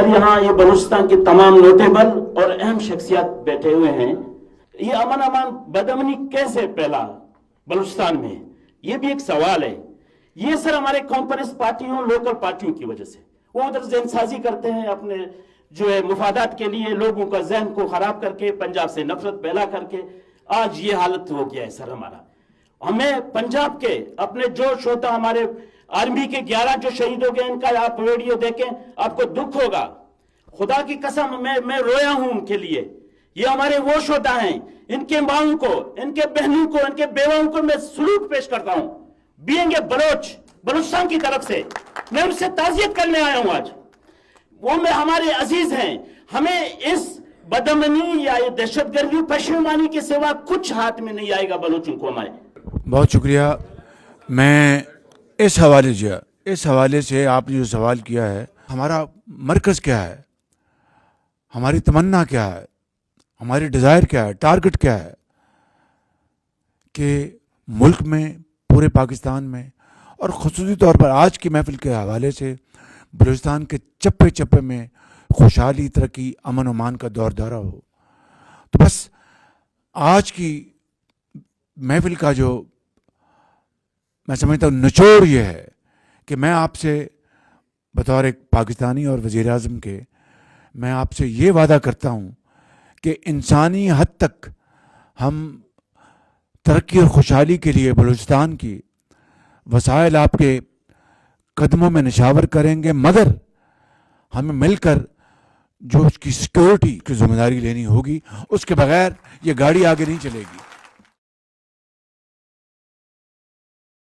سر یہاں یہ بلوچستان کے تمام نوٹیبل اور اہم شخصیات بیٹھے ہوئے ہیں. یہ امن امان بدامنی کیسے پھیلا بلوچستان میں، یہ بھی ایک سوال ہے. یہ سر ہمارے کمپونسٹ پارٹیوں لوکل پارٹیوں کی وجہ سے وہ ادھر ذہن سازی کرتے ہیں اپنے جو ہے مفادات کے لیے، لوگوں کا ذہن کو خراب کر کے، پنجاب سے نفرت پھیلا کر کے آج یہ حالت ہو گیا ہے سر ہمارا. ہمیں پنجاب کے اپنے جو شہدا ہمارے آرمی کے 11 جو شہید ہو گئے، ان کا آپ ویڈیو دیکھیں آپ کو دکھ ہوگا. خدا کی قسم میں رویا ہوں ان کے لیے. یہ ہمارے وہ شہدا ہیں، ان کے ماؤں کو، ان کے بہنوں کو، ان کے بیواؤں کو میں سلوٹ پیش کرتا ہوں. بینگ اے بلوچستان کی طرف سے میں ان سے تعزیت کرنے آیا ہوں. آج وہ میں ہمارے عزیز ہیں. ہمیں اس بدامنی یا یہ دہشت گردی پشیمانی کے سوا کچھ ہاتھ میں نہیں آئے گا بلوچوں کو ہمارے. بہت شکریہ. میں اس حوالے سے آپ نے جو سوال کیا ہے، ہمارا مرکز کیا ہے، ہماری تمنا کیا ہے، ہماری ڈیزائر کیا ہے، ٹارگٹ کیا ہے کہ ملک میں، پورے پاکستان میں اور خصوصی طور پر آج کی محفل کے حوالے سے بلوچستان کے چپے چپے میں خوشحالی، ترقی، امن و امان کا دور دورہ ہو. تو بس آج کی محفل کا جو میں سمجھتا ہوں نچوڑ یہ ہے کہ میں آپ سے بطور ایک پاکستانی اور وزیر اعظم کے میں آپ سے یہ وعدہ کرتا ہوں کہ انسانی حد تک ہم ترقی اور خوشحالی کے لیے بلوچستان کی وسائل آپ کے قدموں میں نشاور کریں گے، مگر ہمیں مل کر جو اس کی سیکورٹی کی ذمہ داری لینی ہوگی، اس کے بغیر یہ گاڑی آگے نہیں چلے گی.